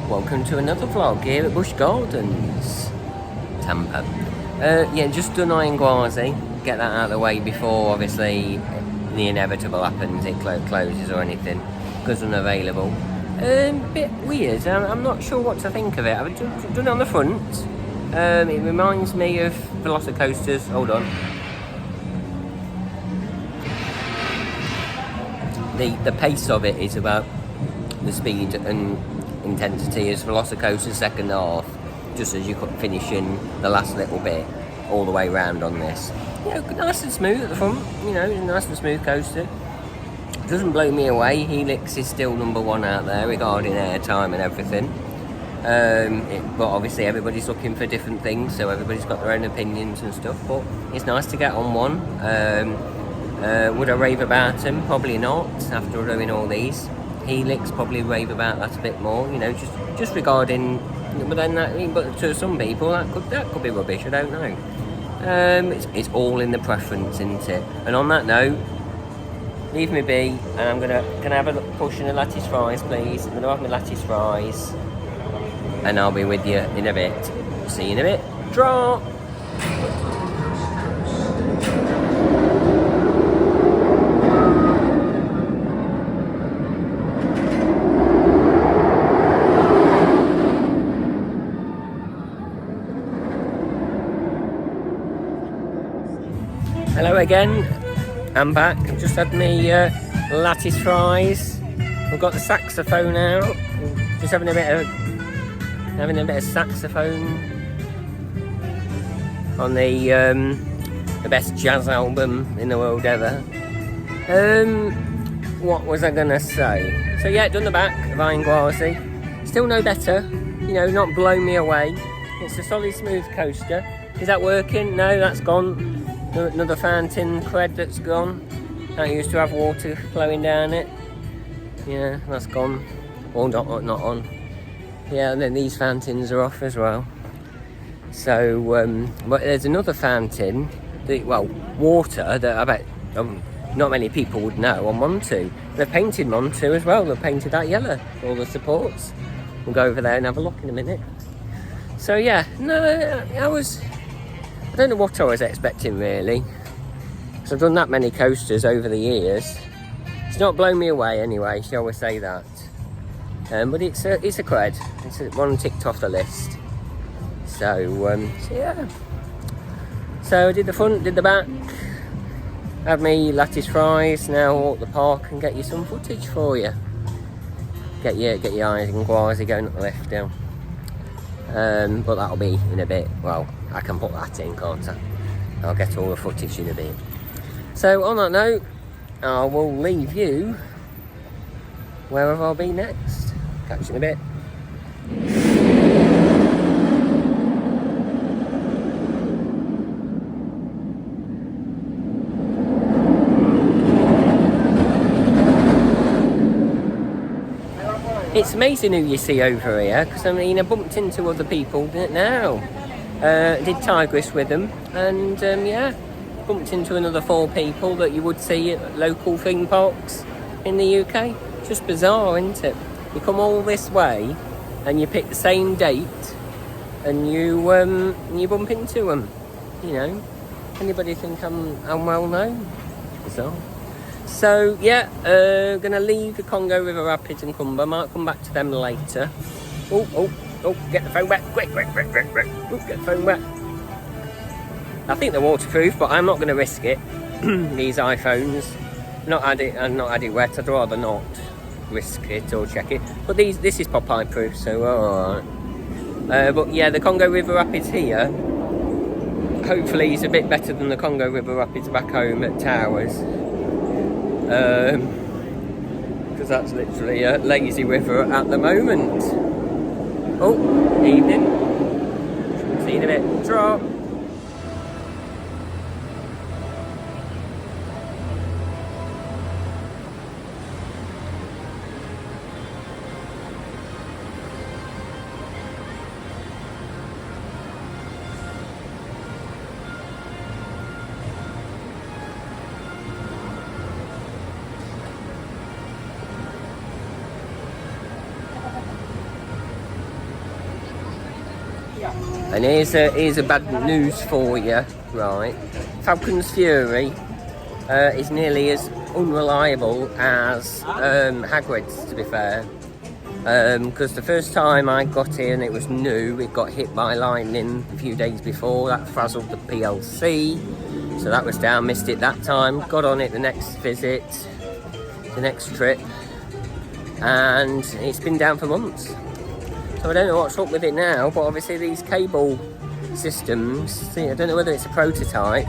Welcome to another vlog here at Busch Gardens, Tampa. Yeah, just done Iron-Gwazi. Get that out of the way before, obviously, the inevitable happens. It closes or anything because unavailable. Bit weird. I'm not sure what to think of it. I've done it on the front. It reminds me of Velocicoasters. Hold on. The pace of it is about the speed and intensity as Velocicoaster's second half, just as you could finish in the last little bit all the way round on this. You know, nice and smooth at the front, you know, nice and smooth coaster. Doesn't blow me away. Helix is still number one out there regarding airtime and everything. But obviously everybody's looking for different things, so everybody's got their own opinions and stuff, but it's nice to get on one. Would I rave about them? Probably not, after doing all these. Helix, probably rave about that a bit more, you know, just regarding, but then but to some people that could be rubbish, I don't know. It's all in the preference, isn't it? And on that note, leave me be, and I'm gonna have a push in the lattice fries, please. I'm gonna have my lattice fries, and I'll be with you in a bit. See you in a bit. Draw. Hello again, I'm back. I've just had my lattice fries. We've got the saxophone out. Just having a bit of saxophone on the best jazz album in the world ever. What was I gonna say? So yeah, done the back of Iron-Gwazi. Still no better. You know, not blown me away. It's a solid smooth coaster. Is that working? No, that's gone. Another fountain cred that's gone. That used to have water flowing down it. Yeah, that's gone. Or not on. Yeah, and then these fountains are off as well. So, but there's another fountain, water, that I bet not many people would know on Montu. They've painted Montu as well. They've painted that yellow, all the supports. We'll go over there and have a look in a minute. So yeah, no, I don't know what I was expecting really, because I've done that many coasters over the years. It's not blown me away anyway, shall we say that. But it's a cred. It's one ticked off the list. So yeah. So I did the front, did the back, had me lattice fries. Now walk the park and get you some footage for you. Get your eyes and Gwazi going up the left down. But that'll be in a bit. Well, I can put that in, can't I? I'll get all the footage in a bit. So on that note, I will leave you wherever I'll be next. Catch you in a bit. It's amazing who you see over here, because I mean I bumped into other people now. Did Tigris with them, and yeah, bumped into another 4 people that you would see at local theme parks in the UK. Just bizarre, isn't it? You come all this way and you pick the same date and you bump into them. You know, anybody think I'm well known? Bizarre. So yeah, gonna leave the Congo River Rapids and Congo. Might come back to them later. Oh, get the phone back, quick. Get the phone back. I think they're waterproof, but I'm not gonna risk it. These iPhones, not had it wet. I'd rather not risk it or check it. But this is pop-eye proof, so alright. But yeah, the Congo River Rapids here, hopefully is a bit better than the Congo River Rapids back home at Towers. Because that's literally a lazy river at the moment. Oh, evening. See you in a bit. Drop. And here's a bad news for you, right? Falcons Fury is nearly as unreliable as Hagrid's, to be fair. Because the first time I got in, it was new. It got hit by lightning a few days before. That frazzled the PLC. So that was down, missed it that time. Got on it the next visit, the next trip. And it's been down for months. So I don't know what's up with it now, but obviously these cable systems, I don't know whether it's a prototype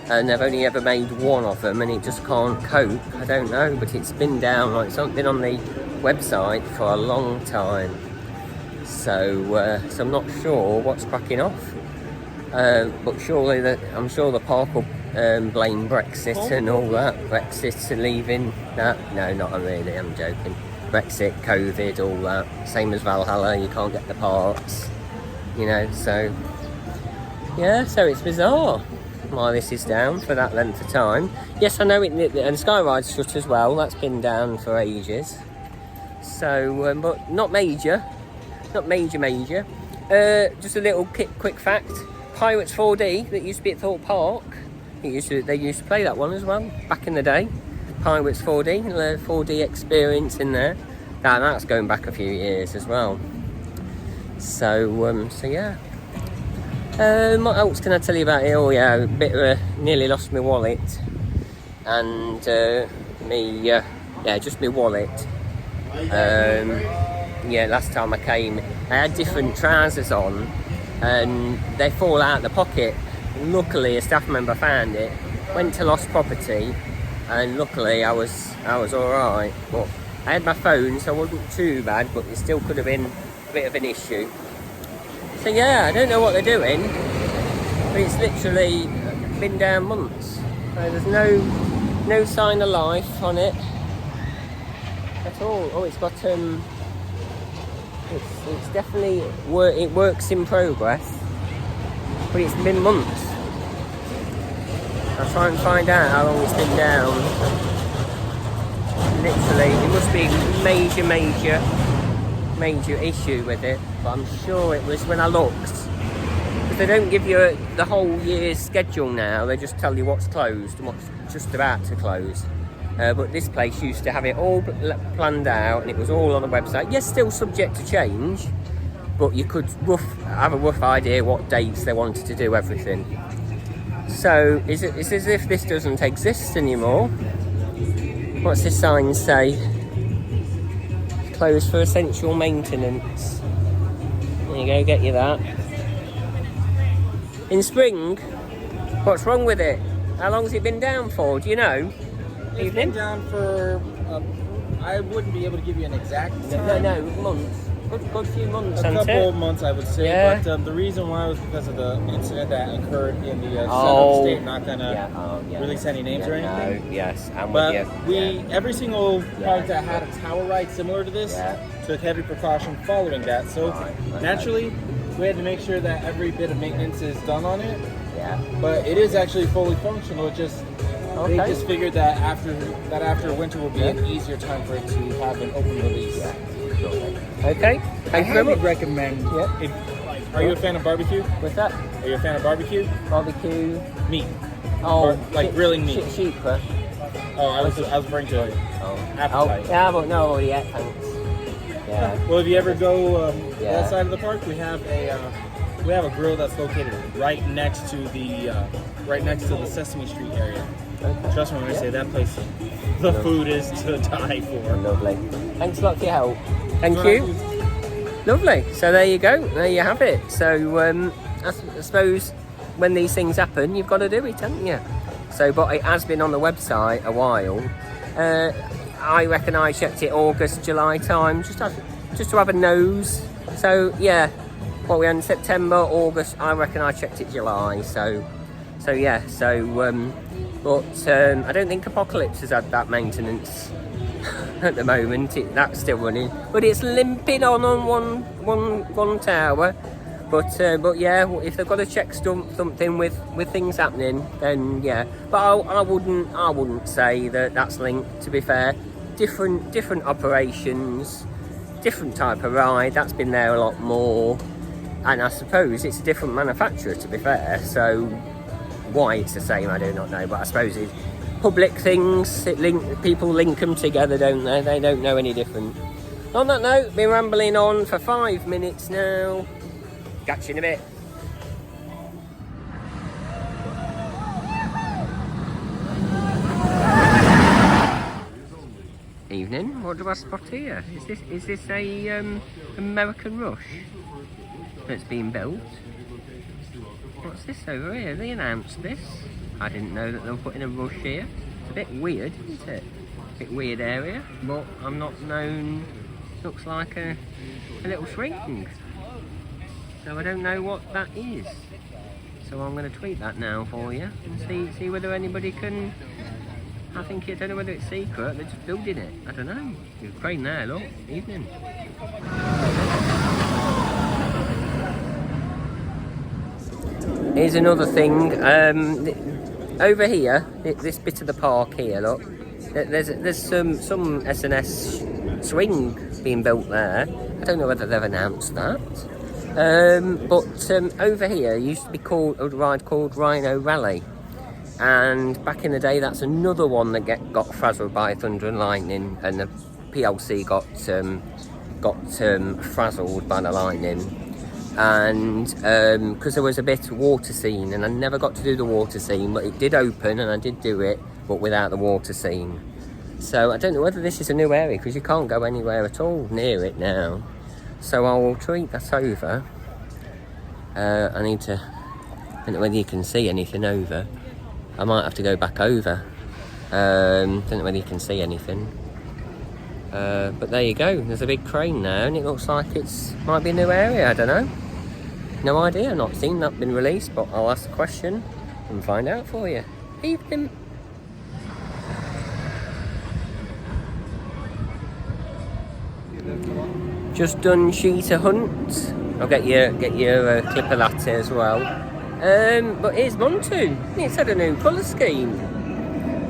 and they've only ever made one of them and it just can't cope. I don't know, but it's been down, like it's been on the website for a long time. So I'm not sure what's cracking off. But surely I'm sure the park will blame Brexit and all that. Brexit and leaving that. No, not really, I'm joking. Brexit, COVID, all that. Same as Valhalla, you can't get the parts. You know, so... yeah, so it's bizarre why this is down for that length of time. Yes, I know it, and Skyride's shut as well. That's been down for ages. So, but not major. Not major. Just a little quick fact. Pirates 4D that used to be at Thorpe Park. They used to play that one as well back in the day. Pirates 4D, the 4D experience in there. That's going back a few years as well. So yeah. What else can I tell you about it? Oh yeah, a bit of nearly lost my wallet, and just my wallet. Yeah, last time I came, I had different trousers on, and they fall out of the pocket. Luckily, a staff member found it, went to lost property, and luckily I was all right. But I had my phone, so it wasn't too bad, but it still could have been a bit of an issue. So yeah, I don't know what they're doing, but it's literally been down months. So there's no sign of life on it at all. Oh, it's got it's definitely it works in progress, but it's been months. I'll try and find out how long it's been down. Literally, it must be major issue with it, but I'm sure it was when I looked, because they don't give you the whole year's schedule now, they just tell you what's closed and what's just about to close. But this place used to have it all planned out and it was all on the website. Yes, still subject to change, but you could have a rough idea what dates they wanted to do everything. So it's as if this doesn't exist anymore. What's this sign say? Closed for essential maintenance. There you go, get you that. In spring, what's wrong with it? How long has it been down for? Do you know? It's been down for, I wouldn't be able to give you an exact time. No, months. Good few months, a couple of months, I would say. Yeah. But the reason why was because of the incident that occurred in the center of the state. Not gonna release any names or anything. No, yes, but every single park that had a tower ride similar to this took heavy precaution following that. So naturally, we had to make sure that every bit of maintenance is done on it. Yeah. But it is actually fully functional. It just they just figured that after winter will be an easier time for it to have an open release. Yeah. Okay. Thank you very much. I would recommend. Are you a fan of barbecue? What's that? Are you a fan of barbecue? Barbecue. Meat. Oh, grilling meat. Sheep. Oh, I was referring to appetite. Oh, yeah, but no, yeah, thanks. Yeah. Well, if you ever go that side of the park, we have a grill that's located right next to the Sesame Street area. Okay. Trust me when I say that place, the food is to die for. Lovely. Thanks a lot for your help. Thank you. Lovely. So there you go. There you have it. So I suppose when these things happen, you've got to do it, haven't you? So, but it has been on the website a while. I reckon I checked it August, July time, just to have a nose. So yeah, what we in September, August. I reckon I checked it July. So yeah. But I don't think Apocalypse has had that maintenance at the moment. That's still running, but it's limping on one tower. But yeah, if they've got to check something with things happening, then yeah. But I wouldn't say that's linked. To be fair, different operations, different type of ride. That's been there a lot more. and I suppose it's a different manufacturer, to be fair, so why it's the same I do not know, but I suppose it's public things, people link them together, don't they? They don't know any different. On that note, been rambling on for 5 minutes now. Catch you in a bit. Evening. What do I spot here? Is this a American Rush that's being built? What's this over here? They announced this. I didn't know that they were putting a Rush here. It's a bit weird, isn't it? A bit weird area, but I'm not known. Looks like a little swing. So I don't know what that is. So I'm going to tweet that now for you and see whether anybody can. I don't know whether it's secret, they're just building it. I don't know. There's a crane there, look. Evening. Here's another thing. Over here, this bit of the park here, look. There's some S&S swing being built there. I don't know whether they've announced that. But over here used to be a ride called Rhino Rally. And back in the day, that's another one that got frazzled by thunder and lightning, and the PLC got frazzled by the lightning. And because there was a bit of water scene, and I never got to do the water scene, but it did open and I did do it, but without the water scene. So I don't know whether this is a new area, because you can't go anywhere at all near it now. So I will tweet that over. I don't know whether you can see anything over. I might have to go back over. Don't know whether you can see anything. But there you go. There's a big crane now, and it looks like might be a new area. I don't know. No idea. Not seen that been released, but I'll ask the question and find out for you. Evening. Just done Cheetah hunt. I'll get you a clip of that as well. But here's Montu. It's had a new colour scheme.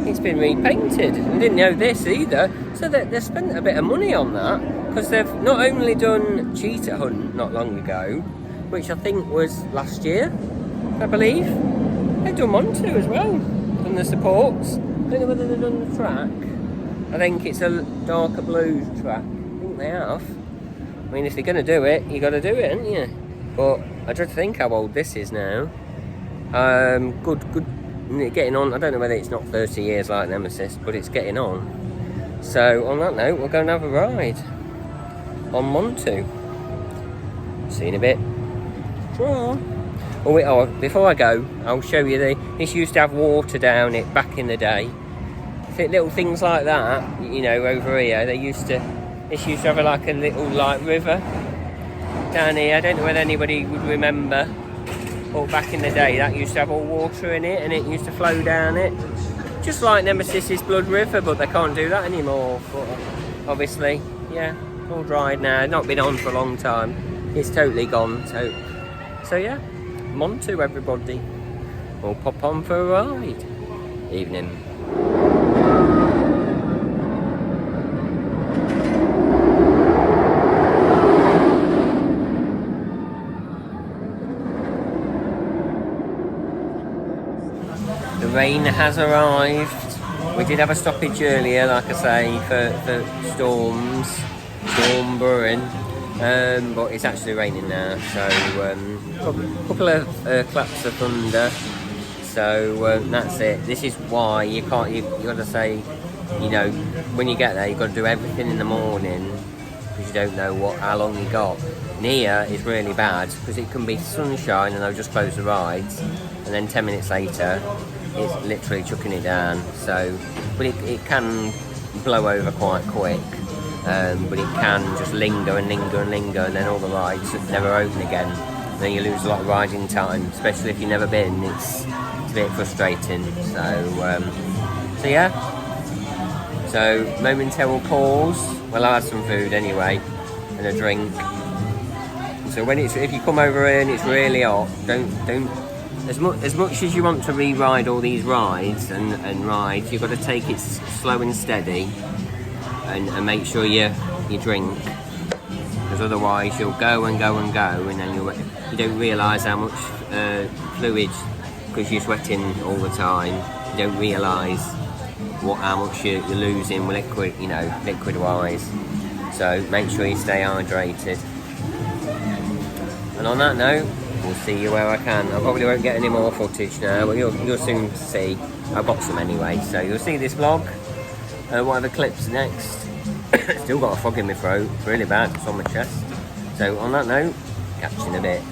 It's been repainted. I didn't know this either. So they've spent a bit of money on that, because they've not only done Cheetah hunt not long ago, which I think was last year, I believe. They've done Montu as well. Done the supports. I don't know whether they've done the track. I think it's a darker blue track. I think they have. I mean, if you're going to do it, you got to do it, haven't you? But I try to think how old this is now. Good, getting on. I don't know whether it's not 30 years like Nemesis, but it's getting on. So on that note, we're going to have a ride on Montu. See you in a bit. Oh, before I go, I'll show you this used to have water down it back in the day. Little things like that, you know, over here, this used to have like a little river down here. I don't know whether anybody would remember, but back in the day that used to have all water in it, and it used to flow down it, just like Nemesis's Blood River, but they can't do that anymore. But obviously, yeah, all dried now. Not been on for a long time. It's totally gone. So yeah, Montu everybody. We'll pop on for a ride. Evening. The rain has arrived. We did have a stoppage earlier, like I say, for storm brewing, but it's actually raining now. So a couple of claps of thunder. So that's it. This is why you got to say, you know, when you get there, you've got to do everything in the morning, because you don't know how long you got. And here is really bad, because it can be sunshine and they'll just close the rides, and then 10 minutes later it's literally chucking it down. So, but it can blow over quite quick, but it can just linger and then all the rides never open again, and then you lose a lot of riding time, especially if you've never been. It's a bit frustrating. So yeah, so momentary pause. Well, I had some food anyway and a drink. So if you come over here and it's really hot, don't as much as you want to re-ride all these rides and rides, you've got to take it slow and steady, and make sure you drink, because because otherwise you'll go and go and go, and then you don't realise how much fluid, because you're sweating all the time, you don't realise how much you're losing with liquid, you know, liquid wise. So make sure you stay hydrated. And on that note, we'll see you where I can. I probably won't get any more footage now, but you'll soon see. I've got some anyway, so you'll see this vlog. What are the clips next? Still got a frog in my throat, it's really bad, it's on my chest. So on that note, catch you in a bit.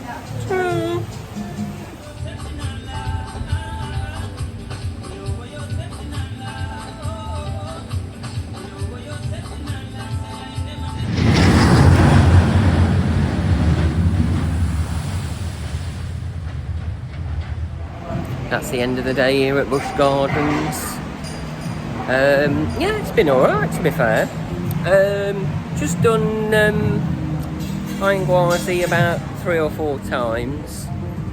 That's the end of the day here at Busch Gardens. Yeah, it's been alright, to be fair. Just done Anguasi about 3 or 4 times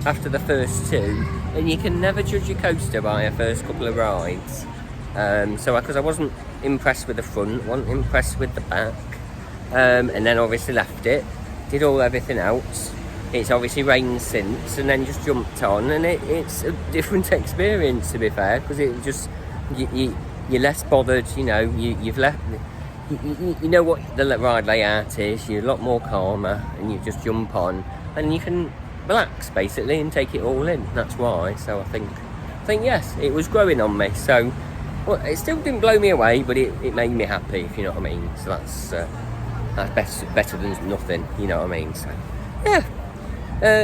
after the first 2, and you can never judge a coaster by your first couple of rides. So because I wasn't impressed with the front, wasn't impressed with the back, and then obviously left it, did everything else. It's obviously rained since, and then just jumped on, and it's a different experience, to be fair, because it just you're less bothered, you know. You've left. You know what the ride layout is. You're a lot more calmer, and you just jump on, and you can relax basically and take it all in. That's why. So I think yes, it was growing on me. So well, it still didn't blow me away, but it made me happy, if you know what I mean. So that's better than nothing, you know what I mean. So yeah.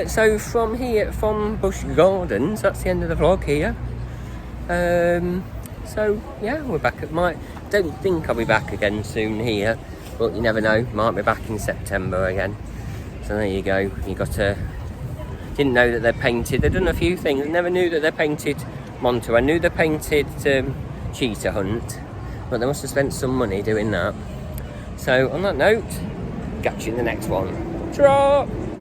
So from here, from Busch Gardens, that's the end of the vlog here. So yeah, we're back at don't think I'll be back again soon here, but you never know, might be back in September again. So there you go. You got didn't know that they're painted. They've done a few things. Never knew that they painted Monto. I knew they painted Cheetah Hunt, but they must have spent some money doing that. So on that note, catch you in the next one. Ta-ra!